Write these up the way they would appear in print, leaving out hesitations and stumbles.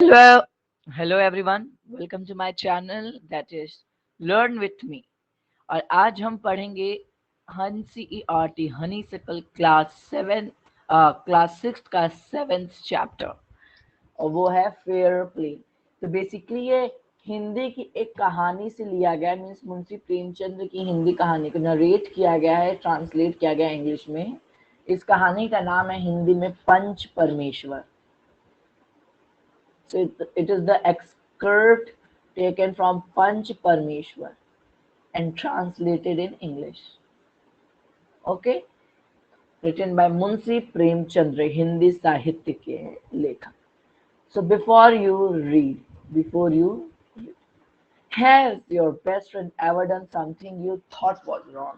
Hello, hello everyone. Welcome to my channel that is Learn with me. और आज हम पढ़ेंगे NCERT हनी सकल क्लास 6 का 7th चैप्टर और वो है फेयर प्ले। तो बेसिकली ये हिंदी की एक कहानी से लिया गया, मीन्स मुंशी प्रेमचंद्र की हिंदी कहानी को नरेट किया गया है, ट्रांसलेट किया गया इंग्लिश में। इस कहानी का नाम है हिंदी में पंच परमेश्वर। So it is the excerpt taken from Panch Parmeshwar and translated in English. Okay, written by Munshi Premchandra, Hindi साहित्य के लेखक. So before you read, has your best friend ever done something you thought was wrong?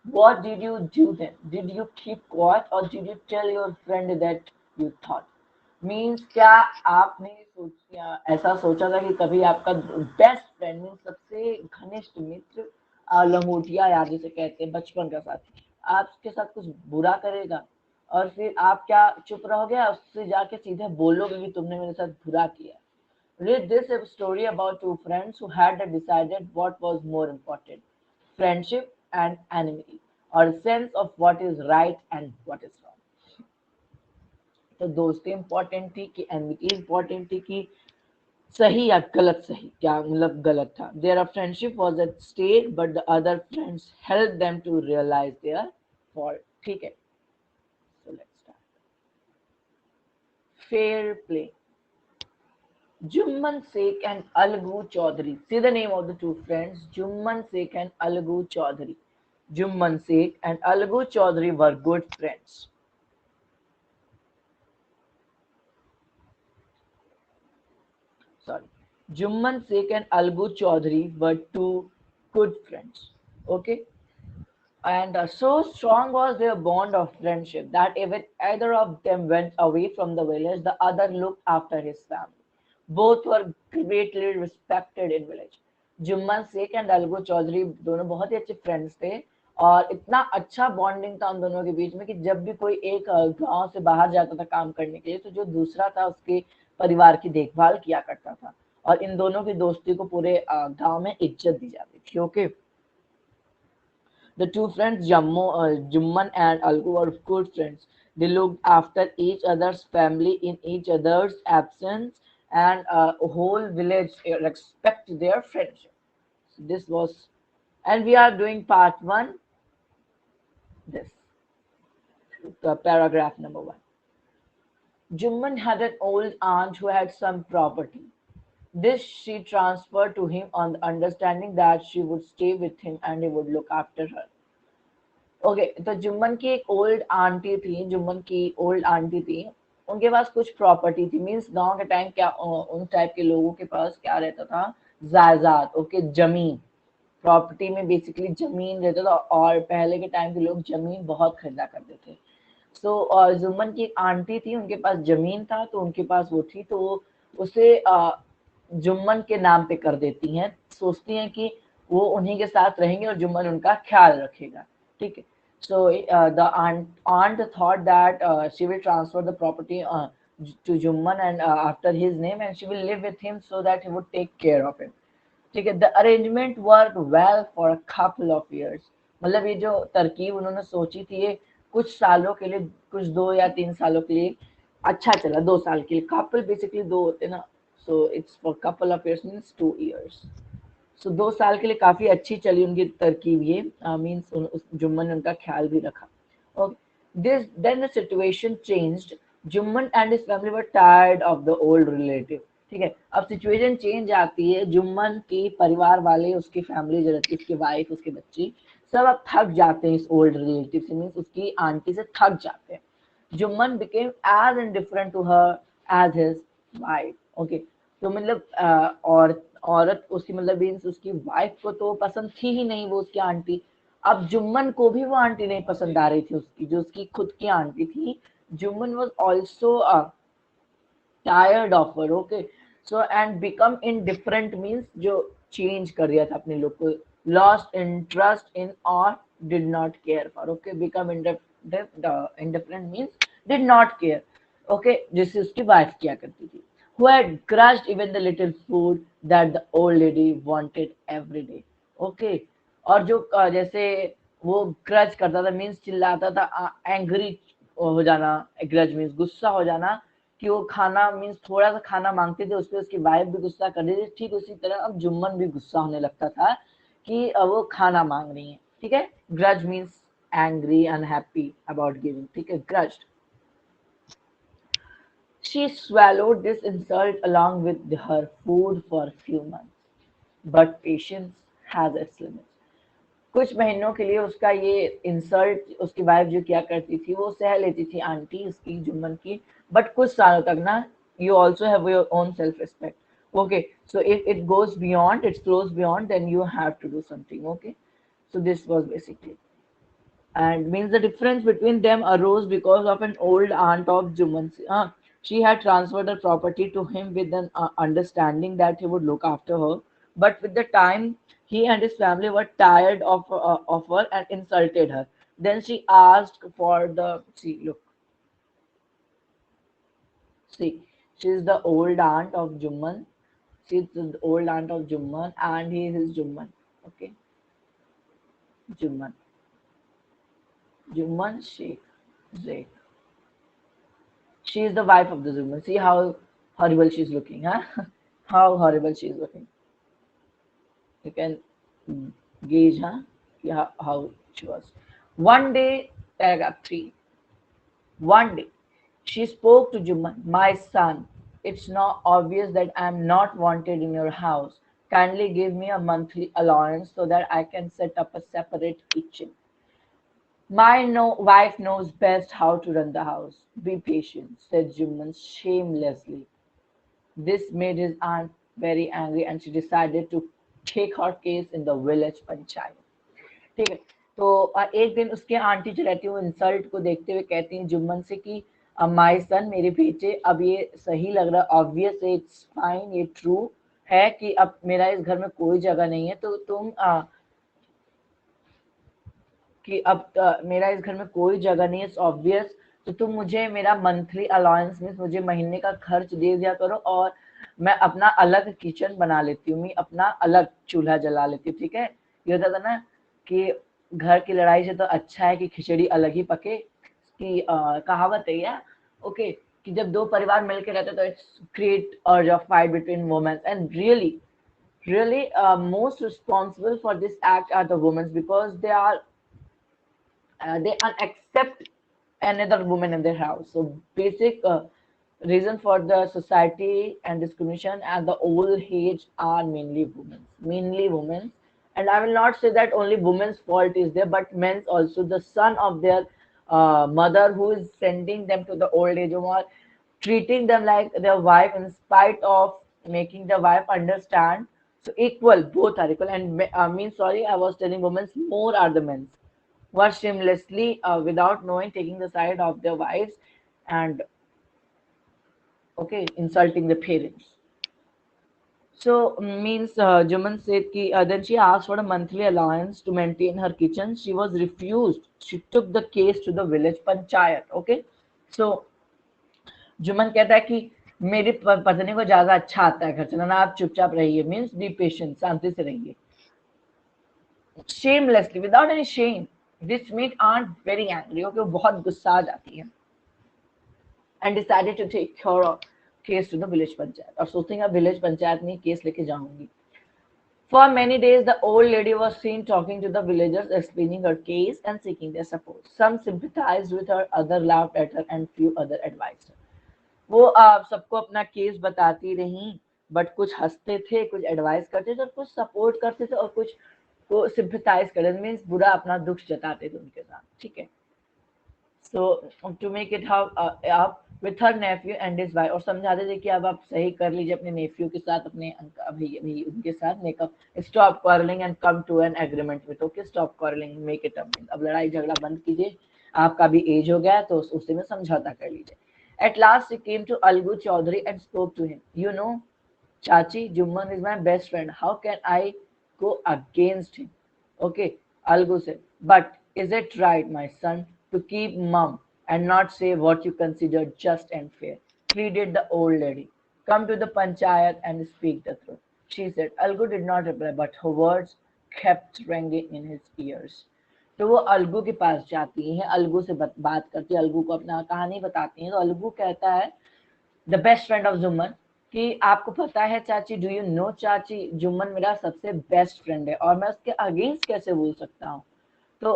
What did you do then? Did you keep quiet or did you tell your friend that you thought? Means क्या आपने ऐसा सोचा था कि कभी आपका best friend means सबसे घनिष्ठ मित्र लंगोटिया यार जिसे कहते हैं बचपन का साथी आपके साथ कुछ बुरा करेगा और फिर आप क्या चुप रहोगे, उससे जाके सीधे बोलोगे कि तुमने मेरे साथ बुरा किया. Read this a story about two friends who had decided what was more important, friendship and enmity, or a sense of what is right and what is wrong. तो दोस्ती इंपॉर्टेंट थी कि एनमिटी इंपॉर्टेंट थी कि सही या गलत, सही क्या मतलब गलत था. Their friendship was at stake but the other friends help them to realize their fault. ठीक है, so let's start. Fair play. Jumman Sheikh and Algu Chaudhary. See the name of the two friends, Jumman Sheikh and Algu Chaudhary. Jumman Sheikh and Algu Chaudhary were good friends. Sorry. Jumman Sheikh and Algu Chaudhary were two good friends. Okay. And so strong was their bond of friendship that if either of them went away from the village, the other looked after his family. Both were greatly respected in village. Jumman Sheikh and Algu Chaudhary दोनों बहुत ही अच्छे friends थे और इतना अच्छा bonding था उन दोनों के बीच में कि जब भी कोई एक गांव से बाहर जाता था काम करने के लिए तो जो दूसरा था उसके परिवार की देखभाल किया करता था और इन दोनों की दोस्ती को पूरे गांव में इज्जत दी जाती थी. Okay. The two friends Jumman and Algu were good friends. They looked after each other's family in each other's absence, and a whole village respect their friendship. So this was, and we are doing part one. This paragraph number one. Jumman had an old aunt who had some property. This she transferred to him on the understanding that she would stay with him and he would look after her. Okay तो जुम्मन की एक old aunty थी, जुम्मन की old aunty थी, उनके पास कुछ property थी. Means गांव के टाइम क्या उन टाइप के लोगों के पास क्या रहता था, जायदाद. ओके, जमीन, प्रॉपर्टी में बेसिकली जमीन रहता था और पहले के टाइम के लोग जमीन बहुत खरीदा करते थे. सो जुम्मन की एक आंटी थी, उनके पास जमीन था तो उनके पास वो थी तो उसे जुम्मन के नाम पे कर देती हैं, सोचती हैं कि वो उन्हीं के साथ रहेंगे और जुम्मन उनका ख्याल रखेगा. ठीक है. So the aunt thought that she will transfer the property to Jumman and after his name and she will live with him so that he would take care of him. ठीक है. The arrangement worked well for a couple of years. मतलब ये जो तरकीब उन्होंने सोची थी ये कुछ सालों के लिए, कुछ 2 या 3 सालों के लिए अच्छा चला. 2 साल के लिए, कपल बेसिकली दो होते ना, so it's for couple of years means 2 years. सो 2 साल के लिए काफी अच्छी चली उनकी तरकीब ये, मीन्स जुम्मन ने उनका ख्याल भी रखा. Okay. This then the situation changed. Jumman and his family were tired of the old relative. ठीक है, अब सिचुएशन चेंज आती है. जुम्मन की परिवार वाले, उसकी फैमिली जो रहती है, उसकी वाइफ, उसके बच्चे, सब अब थक जाते हैं इस ओल्ड रिलेटिव से, मीन्स उसकी आंटी से थक जाते हैं. Jumman became as indifferent to her as his wife. Okay. तो मतलब और औरत उसकी मतलब मीन्स उसकी वाइफ को तो पसंद थी ही नहीं वो उसकी आंटी. अब जुम्मन को भी वो आंटी नहीं पसंद आ रही थी उसकी, जो उसकी खुद की आंटी थी. Jumman was also tired of her. Okay. So and become indifferent means जो चेंज कर दिया था अपने लोग को, लॉस्ट इंटरेस्ट इन और did not care for. Okay. Become indifferent means did not care. Okay, जिससे उसकी वाइफ किया करती थी. who had crushed even the little food that the old lady wanted every day. Okay, और जो जैसे वो ग्रज करता था मीन्स चिल्लाता था, एंग्री हो जाना, ग्रज मीन्स गुस्सा हो जाना, कि वो खाना मीन्स थोड़ा सा खाना मांगते थे, उस पर उसकी वाइफ भी गुस्सा कर देती थी, ठीक उसी तरह अब जुम्मन भी गुस्सा होने लगता था कि वो खाना मांग रही है। ठीक है, grudge means angry, unhappy about giving. ठीक है, grudge. She swallowed this insult along with her food for a few months, but patience has its limits. कुछ महीनों के लिए उसका ये इंसल्ट उसकी वाइफ जो किया करती थी वो सह लेती थी, आंटी उसकी जुम्मन की, बट कुछ सालों तक ना, you also have your own self respect. Okay, so if it goes beyond, it flows beyond, then you have to do something. Okay, so this was basically, and means the difference between them arose because of an old aunt of Juman's. She had transferred her property to him with an understanding that he would look after her. But with the time, he and his family were tired of her and insulted her. Then she asked for the, see, look, see, she's the old aunt of Jumman. She's the old aunt of Jumman, and he is his Jumman. Okay, Jumman, Jumman Sheikh Zaid. She is the wife of the Zuman. See how horrible she's looking, huh? How horrible she's looking. You can gauge, huh? Yeah, how she was. One day, paragraph 3. One day, she spoke to Juman, my son. It's not obvious that I'm not wanted in your house. Kindly give me a monthly allowance so that I can set up a separate kitchen. My wife knows best how to run the house. Be patient, said Juman shamelessly. This made his aunt very angry and she decided to take her case in the village panchayat. ठीक है, तो एक दिन उसके aunty जो रहती है वो इंसल्ट को देखते हुए कहती हैं जुम्मन से कि माय सन, मेरे बेटे, अब ये सही लग रहा, ऑब्वियस है, इट्स फाइन, ये ट्रू है कि अब मेरा इस घर में कोई जगह नहीं है, तो तुम कि अब मेरा इस घर में कोई जगह नहीं है, इट्स ऑब्वियस, तो तुम मुझे मेरा मंथली अलाउंस मीन्स मुझे महीने का खर्च दे दिया करो, और मैं अपना अलग किचन बना लेती हूँ, मैं अपना अलग चूल्हा जला लेती हूँ। ठीक है, ये होता था ना कि घर की लड़ाई से तो अच्छा है कि खिचड़ी अलग ही पके, की कहावत है या ओके, कि जब दो परिवार मिलकर रहते तो इट्स क्रिएट अर्ज of fight between women, and really most responsible for this act are the women because they unaccept another woman in their house. So basic reason for the society and discrimination and the old age are mainly women. And I will not say that only women's fault is there, but men's also. The son of their mother who is sending them to the old age home or treating them like their wife in spite of making the wife understand. So equal, both are equal. And sorry, I was telling women's, more are the men's were shamelessly, without knowing, taking the side of their wives and okay, insulting the parents. So means Juman said ki, then she asked for a monthly allowance to maintain her kitchen. She was refused. She took the case to the village panchayat. Okay, so Juman कहता है कि मेरी पत्नी को ज्यादा अच्छा आता है घर चलाना, आप चुपचाप रहिए, मीन्स बी पेशेंट, शांति से रहिए, shamelessly, without any shame. This made aunt very angry. Okay, वो बहुत गुस्सा आ जाती है and decided to take her case to the village panchayat, और सोचती है village पंचायत में केस लेके जाऊंगी. For many days, the old lady was seen talking to the villagers, explaining her case and seeking their support. Some sympathized with her, others laughed at her, and few other advised her. वो सबको अपना case बताती रही, but कुछ हंसते थे, कुछ advice करते थे, और कुछ सपोर्ट करते थे, और कुछ को सिंपैथाइज करते थे, मीन्स बुरा अपना दुख जताते थे उनके साथ. ठीक है, so to make it up with her nephew and his wife, और समझाते थे कि अब आप सही कर लीजिए अपने नेफ्यू के साथ, अपने अभी उनके साथ, make up, stop quarrelling and come to an agreement with, okay, stop quarrelling, make it up, अब लड़ाई झगड़ा बंद कीजिए, आपका भी एज हो गया तो उससे में समझौता कर लीजिए. At last he came to Algu Chaudhary and spoke to him. You know, Chachi, Jumman is my best friend. How can I go against him? Okay, Algu said, but is it right, my son, to keep mum and not say what you consider just and fair? Pleaded the old lady. come to the panchayat and speak the truth, she said. Algu did not reply, but her words kept ringing in his ears. तो वो अलगू के पास जाती है, अलगू से बात करती है, अलगू को अपना कहानी बताती है। तो अलगू कहता है, the best friend of Jumman, कि आपको पता है चाची, डू यू नो चाची, जुम्मन मेरा सबसे बेस्ट फ्रेंड है और मैं उसके अगेंस्ट कैसे बोल सकता हूँ। तो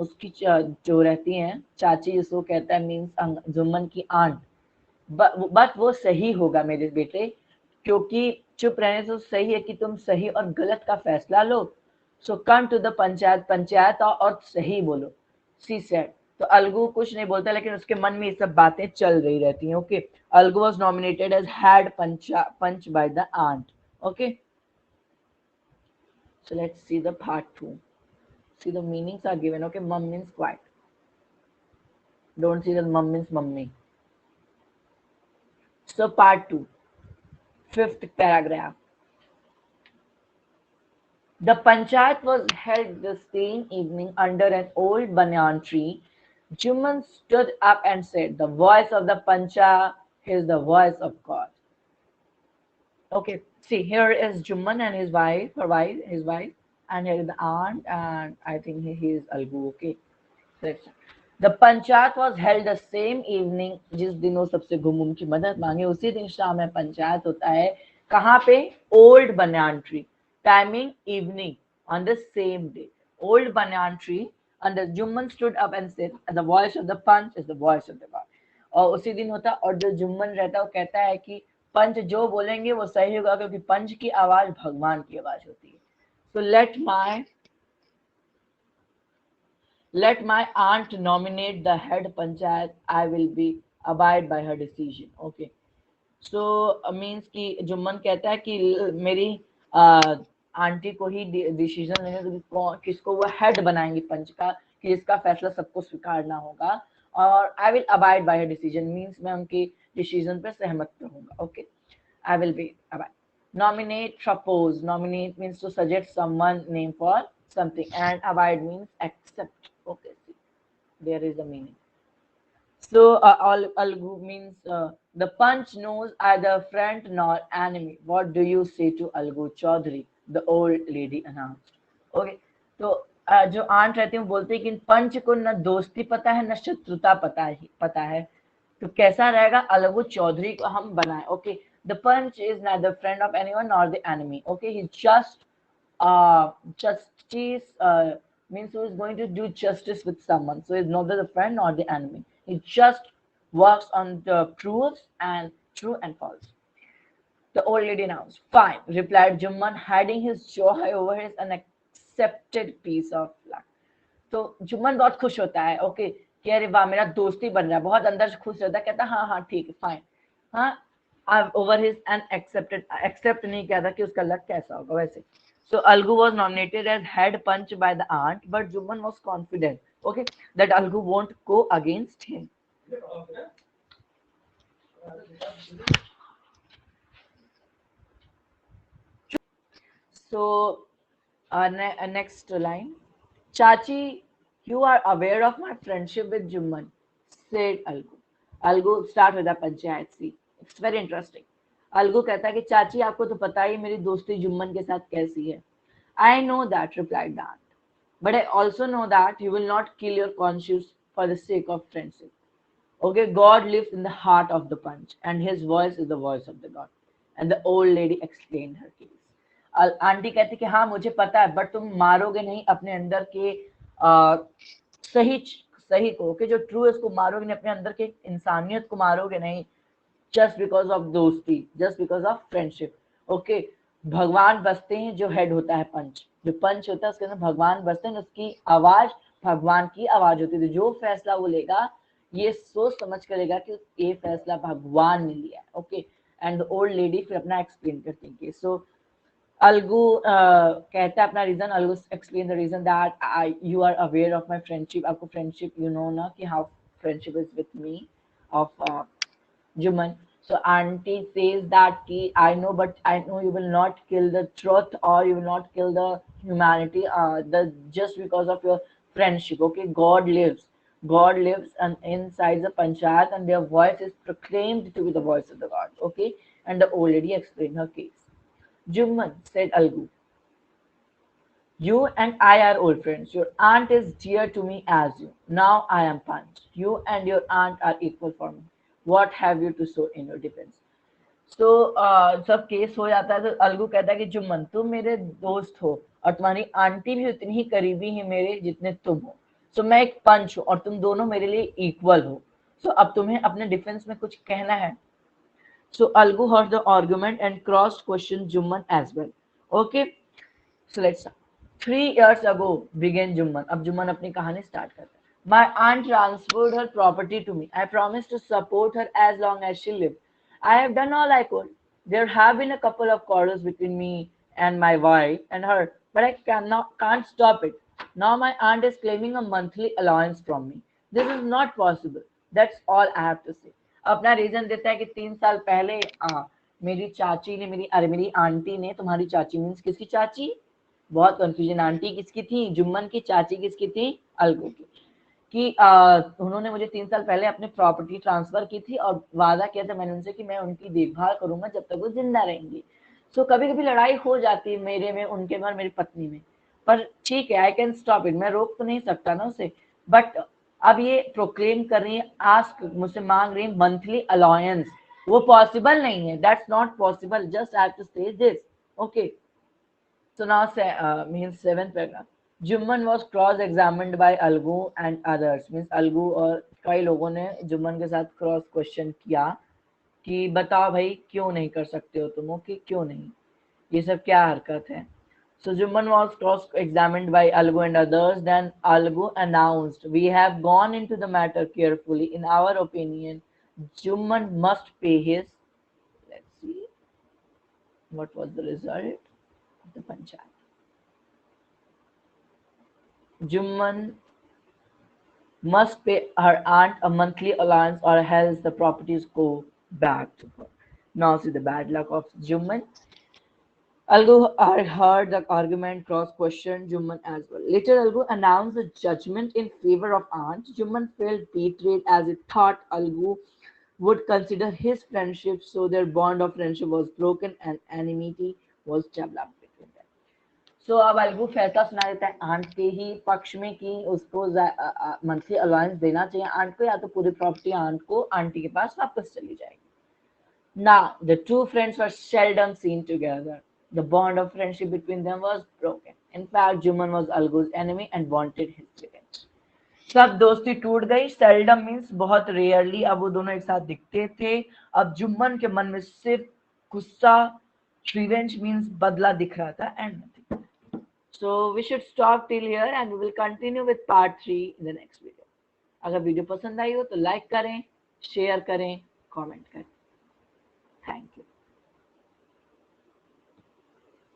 उसकी जो रहती हैं चाची, उसको कहता है, मीन्स जुम्मन की आंट, बट वो सही होगा मेरे बेटे, क्योंकि चुप रहने से सही है कि तुम सही और गलत का फैसला लो। So come to the panchayat, panchayat और सही बोलो, सी सेड। तो अलगू कुछ नहीं बोलता, लेकिन उसके मन में ये सब बातें चल रही रहती हैं। Okay, Algu was nominated as head panch by the aunt. Okay, so let's see the part 2. See, the meanings are given. Okay, mum means quiet. Don't see that mum means mummy. So part 2, fifth paragraph. The panchayat was held the same evening under an old banyan tree. Juman stood up and said, the voice of the pancha is the voice of God. Okay, see, here is Juman and his wife, and here is the aunt, and I think he is Algu. Okay, the panchayat was held the same evening. जिस दिन वो सबसे घुम की मदद मांगे, उसी दिन शाम में पंचायत होता है। कहाँ पे? Old banyan tree. Timing evening on the same day. Old banyan tree. And the Jumman stood up and said, the voice of the punch is the voice of the God. और उसी दिन होता, और जो जुम्मन रहता है वो कहता है कि पंच जो बोलेंगे वो सही होगा, क्योंकि पंच की आवाज भगवान की आवाज होती है। So let my aunt nominate the head panchayat. I will be abide by her decision. Okay. So means कि जुम्मन कहता है कि मेरी आंटी को ही डिसीजन लेने दो, किसको वो हेड बनाएंगे पंच का, कि इसका फैसला सबको स्वीकारना होगा, और I will abide by her decision, means मैं उनकी डिसीजन पर सहमत रहूंगा। Okay, I will be abide. Nominate, propose. Nominate means to suggest someone name for something, and abide means accept. Okay, see, there is a meaning. So algu means the punch knows either friend nor enemy. What do you say to Algu Chaudhary? The old lady announced. Okay, तो जो aunt रहती है वो बोलते हैं कि पंच को न दोस्ती पता है न शत्रुता पता है, तो कैसा रहेगा अलगू चौधरी को हम बनाए। Okay, the panch is neither friend of anyone nor the enemy. Okay, he's just justice, means who is going to do justice with someone. So he's neither the friend nor the enemy. He just works on the truths and true and false. The old lady announced. Fine, replied Jumman, hiding his joy over his unaccepted piece of luck. तो जुम्मन बहुत खुश होता है। Okay, कि अरे वाह, मेरा दोस्ती बन रहा है, बहुत अंदर से खुश रहता है, कहता हाँ हाँ ठीक है, फाइन। हाँ, ओवर हिज अनएक्सेप्टेड, एक्सेप्ट नहीं किया था कि उसका लक कैसा होगा वैसे। So Algu was nominated as head punch by the aunt, but Juman was confident, okay, that Algu won't go against him. So next line, Chachi, you are aware of my friendship with Juman, said Algu. Algu start with the panchayat. See, it's very interesting. Algu कहता है कि चाची आपको तो पता ही मेरी दोस्ती जुम्मन के साथ कैसी है। I know that, replied the aunt, but I also know that you will not kill your conscience for the sake of friendship. Okay, God lives in the heart of the punch, and his voice is the voice of the God. And the old lady explained her case. Aunty कहती कि हाँ मुझे पता है, but तुम मारोगे नहीं अपने अंदर के सही सही को, कि जो ट्रू है उसको मारोगे नहीं, अपने अंदर के इंसानियत को मारोगे नहीं, just because of दोस्ती, just because of friendship. Okay, भगवान बसते हैं जो हेड होता है पंच, जो पंच होता है उसके अंदर भगवान बसते हैं, उसकी आवाज भगवान की आवाज होती है। जो फैसला वो लेगा ये सोच समझ करेगा कि ये फैसला भगवान ने लिया है। ओके, एंड ओल्ड लेडी फिर अपना एक्सप्लेन करती है। सो अलगू कहता है अपना reason, Algu explain the reason that you are aware of my friendship, आपको फ्रेंडशिप यू नो ना कि how friendship is with me of Juman. So auntie says that I know, but I know you will not kill the truth or you will not kill the humanity just because of your friendship. Okay, God lives and inside the panchayat, and their voice is proclaimed to be the voice of the God. Okay, and the old lady explained her case. Jumman, said Algu, you and I are old friends. Your aunt is dear to me as you. Now I am punched. You and your aunt are equal for me. What have you to show in your defense? तो जब case हो जाता है तो अलगू कहता है कि जुम्मन तुम मेरे दोस्त हो और तुम्हारी आंटी भी उतनी ही करीबी है मेरे जितने तुम हो. सो मैं एक पंच हूँ और तुम दोनों मेरे लिए इक्वल हो. सो अब तुम्हें अपने डिफेंस में कुछ कहना है. सो Algu heard the argument and cross questioned Jumman as well. Okay, so let's start. 3 years ago began Jumman. अब जुम्मन अपनी कहानी स्टार्ट करता है. My aunt transferred her property to me. I promised to support her as long as she lived. I have done all I could. There have been a couple of quarrels between me and my wife and her, but I can't stop it. Now my aunt is claiming a monthly allowance from me. This is not possible. That's all I have to say. अपना reason देता है कि 3 साल पहले मेरी चाची ने मेरी आंटी ने, तुम्हारी चाची मीन्स किसकी चाची, बहुत कंफ्यूजन, आंटी किसकी थी, जुम्मन की, चाची किसकी थी, अलगू की, कि उन्होंने मुझे 3 साल पहले अपनी प्रॉपर्टी ट्रांसफर की थी और वादा किया था मैंने उनसे कि मैं उनकी देखभाल करूंगा जब तक वो जिंदा रहेंगी. सो कभी कभी लड़ाई हो जाती है मेरे में, उनके में और मेरी पत्नी में, पर ठीक है, आई कैन स्टॉप इट, मैं रोक तो नहीं सकता ना उसे. बट अब ये प्रोक्लेम कर रही है, आस्क, मुझसे मांग रही है मंथली अलाउंस. वो पॉसिबल नहीं है, that's not possible, just I have to say this. Okay, so now means seventh paragraph. Jumman was cross-examined by Algu and others. Means Algu और कई लोगों ने जुम्मन के साथ क्रॉस क्वेश्चन किया कि बताओ भाई क्यों नहीं कर सकते हो तुम, ओके क्यों नहीं, ये सब क्या हरकत है. So Jumman was cross-examined by Algu and others. Then Algu announced, "We have gone into the matter carefully. In our opinion, Jumman must pay his." Let's see what was the result of the panchayat. Jumman must pay her aunt a monthly allowance or else the properties go back to her. Now see the bad luck of Jumman. Algu heard the argument, cross-questioned Jumman as well. Later, Algu announced the judgment in favor of aunt. Jumman felt betrayed as he thought Algu would consider his friendship, so their bond of friendship was broken and enmity was developed between them. सो अब अलगू फैसला सुना देता है aunt के ही पक्ष में कि उसको मंथली अलाउंस देना चाहिए आंट को, या तो पूरी प्रॉपर्टी आंट को आंटी के पास वापस चली जाएगी. Now the two friends were seldom seen together. The bond of friendship between them was broken. In fact, Juman was Algu's enemy and wanted his revenge. सब दोस्ती टूट गई. सेल्डम मीन्स बहुत रेयरली. अब वो दोनों एक साथ दिखते थे. अब जुम्मन के मन में सिर्फ गुस्सा, रिवेंज मीन्स बदला दिख रहा था, and nothing. So we should stop till here and we will continue with part 3 in the next video. अगर वीडियो पसंद आई हो तो लाइक करें, शेयर करें, कमेंट करें. Thank you.